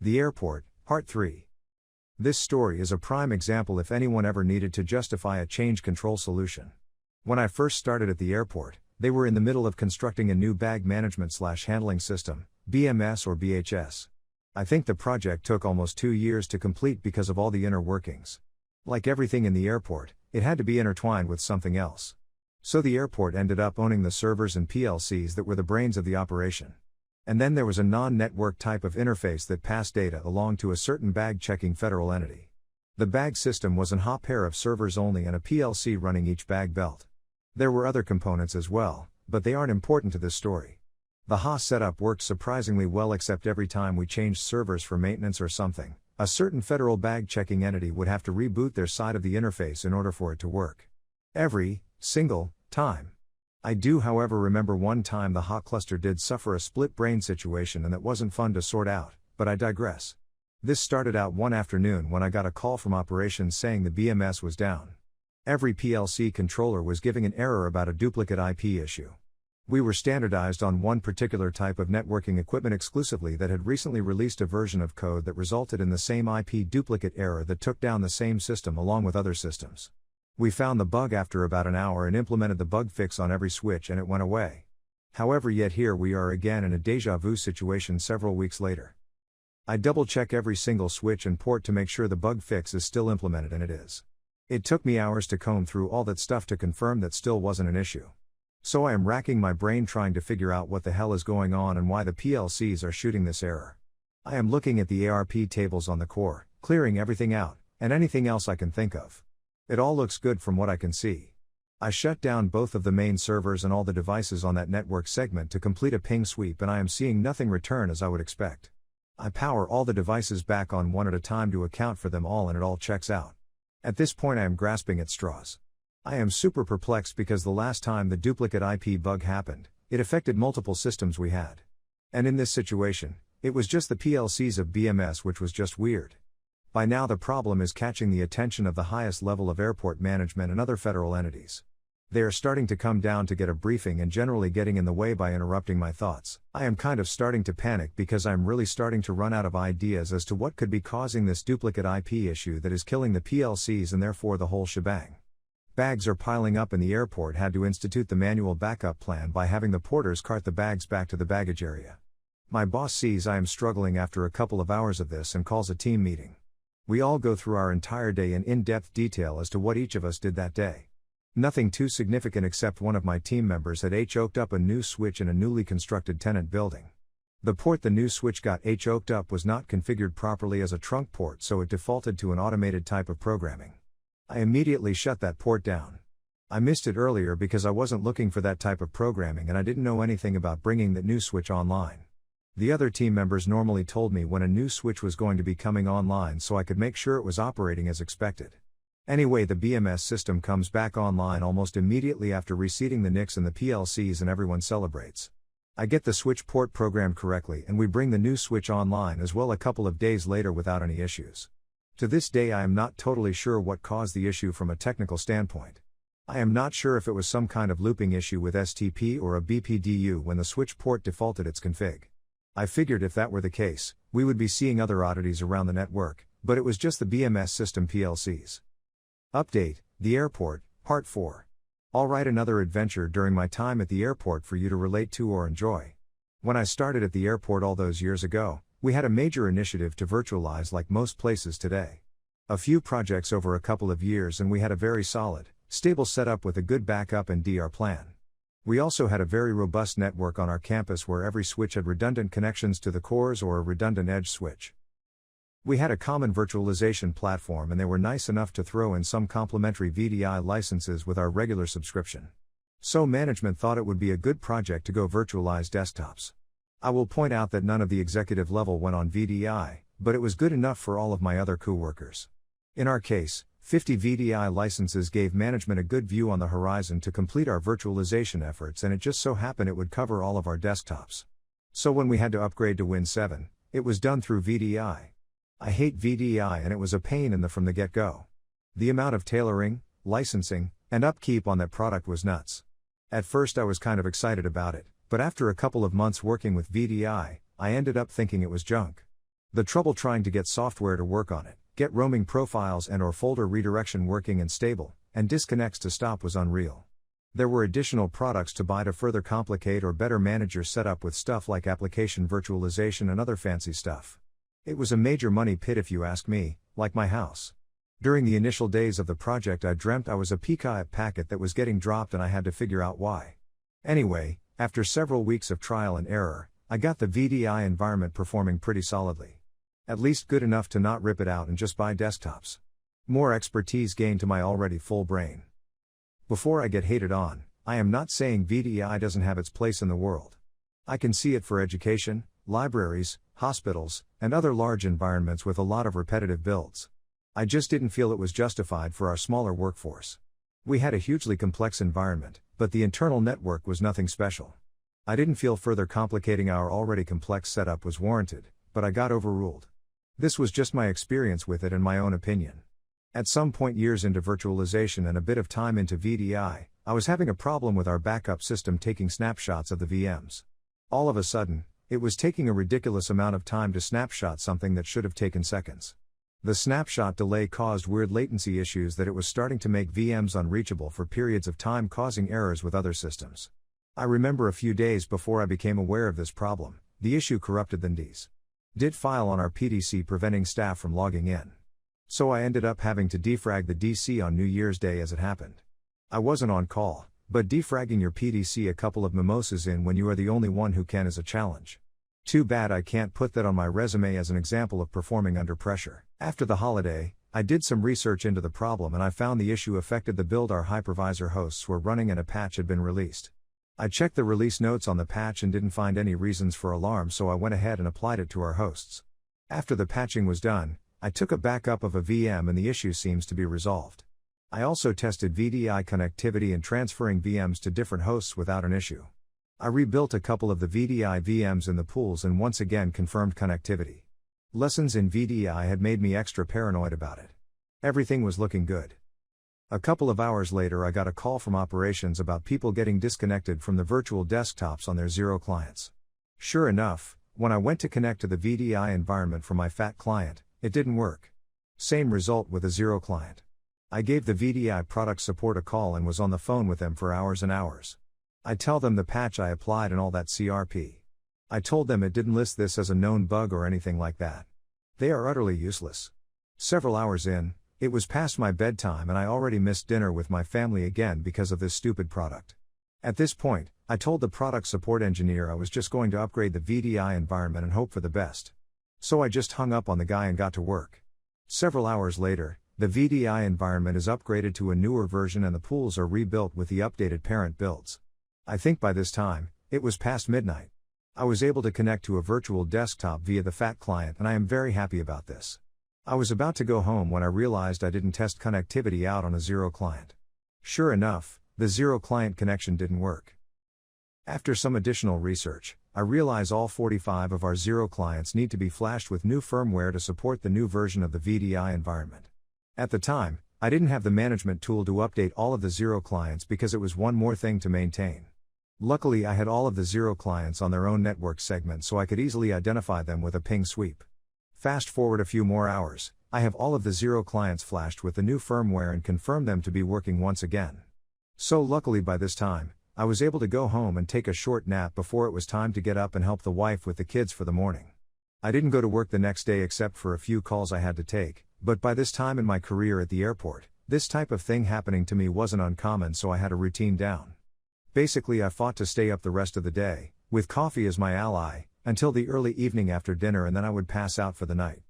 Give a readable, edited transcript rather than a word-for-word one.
The Airport, Part 3. This story is a prime example if anyone ever needed to justify a change control solution. When I first started at the airport, they were in the middle of constructing a new bag management/handling system, BMS or BHS. I think the project took almost 2 years to complete because of all the inner workings. Like everything in the airport, it had to be intertwined with something else. So the airport ended up owning the servers and PLCs that were the brains of the operation. And then there was a non-network type of interface that passed data along to a certain bag-checking federal entity. The bag system was a pair of servers only and a PLC running each bag belt. There were other components as well, but they aren't important to this story. The HA setup worked surprisingly well, except every time we changed servers for maintenance or something, a certain federal bag-checking entity would have to reboot their side of the interface in order for it to work. Every single time. I do, however, remember one time the HA cluster did suffer a split brain situation, and that wasn't fun to sort out, but I digress. This started out one afternoon when I got a call from operations saying the BMS was down. Every PLC controller was giving an error about a duplicate IP issue. We were standardized on one particular type of networking equipment exclusively that had recently released a version of code that resulted in the same IP duplicate error that took down the same system along with other systems. We found the bug after about an hour and implemented the bug fix on every switch, and it went away. However, yet here we are again in a deja vu situation several weeks later. I double check every single switch and port to make sure the bug fix is still implemented, and it is. It took me hours to comb through all that stuff to confirm that still wasn't an issue. So I am racking my brain trying to figure out what the hell is going on and why the PLCs are shooting this error. I am looking at the ARP tables on the core, clearing everything out, and anything else I can think of. It all looks good from what I can see. I shut down both of the main servers and all the devices on that network segment to complete a ping sweep, and I am seeing nothing return as I would expect. I power all the devices back on one at a time to account for them all, and it all checks out. At this point I am grasping at straws. I am super perplexed because the last time the duplicate IP bug happened, it affected multiple systems we had. And in this situation, it was just the PLCs of BMS, which was just weird. By now the problem is catching the attention of the highest level of airport management and other federal entities. They are starting to come down to get a briefing and generally getting in the way by interrupting my thoughts. I am kind of starting to panic because I'm really starting to run out of ideas as to what could be causing this duplicate IP issue that is killing the PLCs and therefore the whole shebang. Bags are piling up and the airport had to institute the manual backup plan by having the porters cart the bags back to the baggage area. My boss sees I am struggling after a couple of hours of this and calls a team meeting. We all go through our entire day in in-depth detail as to what each of us did that day. Nothing too significant except one of my team members had hooked up a new switch in a newly constructed tenant building. The port the new switch got hooked up was not configured properly as a trunk port, so it defaulted to an automated type of programming. I immediately shut that port down. I missed it earlier because I wasn't looking for that type of programming and I didn't know anything about bringing that new switch online. The other team members normally told me when a new switch was going to be coming online so I could make sure it was operating as expected. Anyway, the BMS system comes back online almost immediately after reseating the NICs and the PLCs, and everyone celebrates. I get the switch port programmed correctly and we bring the new switch online as well a couple of days later without any issues. To this day I am not totally sure what caused the issue from a technical standpoint. I am not sure if it was some kind of looping issue with STP or a BPDU when the switch port defaulted its config. I figured if that were the case, we would be seeing other oddities around the network, but it was just the BMS system PLCs. Update, the airport, Part 4. Alright, another adventure during my time at the airport for you to relate to or enjoy. When I started at the airport all those years ago, we had a major initiative to virtualize like most places today. A few projects over a couple of years and we had a very solid, stable setup with a good backup and DR plan. We also had a very robust network on our campus where every switch had redundant connections to the cores or a redundant edge switch. We had a common virtualization platform and they were nice enough to throw in some complimentary VDI licenses with our regular subscription. So management thought it would be a good project to go virtualize desktops. I will point out that none of the executive level went on VDI, but it was good enough for all of my other coworkers. In our case, 50 VDI licenses gave management a good view on the horizon to complete our virtualization efforts, and it just so happened it would cover all of our desktops. So when we had to upgrade to Win 7, it was done through VDI. I hate VDI and it was a pain from the get-go. The amount of tailoring, licensing, and upkeep on that product was nuts. At first I was kind of excited about it, but after a couple of months working with VDI, I ended up thinking it was junk. The trouble trying to get software to work on it, get roaming profiles and/or folder redirection working and stable, and disconnects to stop was unreal. There were additional products to buy to further complicate or better manage your setup with stuff like application virtualization and other fancy stuff. It was a major money pit if you ask me, like my house. During the initial days of the project I dreamt I was a PKI packet that was getting dropped and I had to figure out why. Anyway, after several weeks of trial and error, I got the VDI environment performing pretty solidly. At least good enough to not rip it out and just buy desktops. More expertise gained to my already full brain. Before I get hated on, I am not saying VDI doesn't have its place in the world. I can see it for education, libraries, hospitals, and other large environments with a lot of repetitive builds. I just didn't feel it was justified for our smaller workforce. We had a hugely complex environment, but the internal network was nothing special. I didn't feel further complicating our already complex setup was warranted, but I got overruled. This was just my experience with it and my own opinion. At some point years into virtualization and a bit of time into VDI, I was having a problem with our backup system taking snapshots of the VMs. All of a sudden, it was taking a ridiculous amount of time to snapshot something that should have taken seconds. The snapshot delay caused weird latency issues that it was starting to make VMs unreachable for periods of time, causing errors with other systems. I remember a few days before I became aware of this problem, the issue corrupted the .dit file on our PDC, preventing staff from logging in. So I ended up having to defrag the DC on New Year's Day as it happened. I wasn't on call, but defragging your PDC a couple of mimosas in when you are the only one who can is a challenge. Too bad I can't put that on my resume as an example of performing under pressure. After the holiday, I did some research into the problem and I found the issue affected the build our hypervisor hosts were running and a patch had been released. I checked the release notes on the patch and didn't find any reasons for alarm, so I went ahead and applied it to our hosts. After the patching was done, I took a backup of a VM and the issue seems to be resolved. I also tested VDI connectivity and transferring VMs to different hosts without an issue. I rebuilt a couple of the VDI VMs in the pools and once again confirmed connectivity. Lessons in VDI had made me extra paranoid about it. Everything was looking good. A couple of hours later I got a call from operations about people getting disconnected from the virtual desktops on their Zero clients. Sure enough, when I went to connect to the VDI environment from my FAT client, it didn't work. Same result with a Zero client. I gave the VDI product support a call and was on the phone with them for hours and hours. I tell them the patch I applied and all that CRP. I told them it didn't list this as a known bug or anything like that. They are utterly useless. Several hours in, it was past my bedtime and I already missed dinner with my family again because of this stupid product. At this point, I told the product support engineer I was just going to upgrade the VDI environment and hope for the best. So I just hung up on the guy and got to work. Several hours later, the VDI environment is upgraded to a newer version and the pools are rebuilt with the updated parent builds. I think by this time, it was past midnight. I was able to connect to a virtual desktop via the FAT client and I am very happy about this. I was about to go home when I realized I didn't test connectivity out on a Zero client. Sure enough, the Zero client connection didn't work. After some additional research, I realize all 45 of our Zero clients need to be flashed with new firmware to support the new version of the VDI environment. At the time, I didn't have the management tool to update all of the Zero clients because it was one more thing to maintain. Luckily I had all of the Zero clients on their own network segment so I could easily identify them with a ping sweep. Fast forward a few more hours, I have all of the Zero clients flashed with the new firmware and confirmed them to be working once again. So luckily by this time, I was able to go home and take a short nap before it was time to get up and help the wife with the kids for the morning. I didn't go to work the next day except for a few calls I had to take, but by this time in my career at the airport, this type of thing happening to me wasn't uncommon, so I had a routine down. Basically I fought to stay up the rest of the day, with coffee as my ally, until the early evening after dinner, and then I would pass out for the night.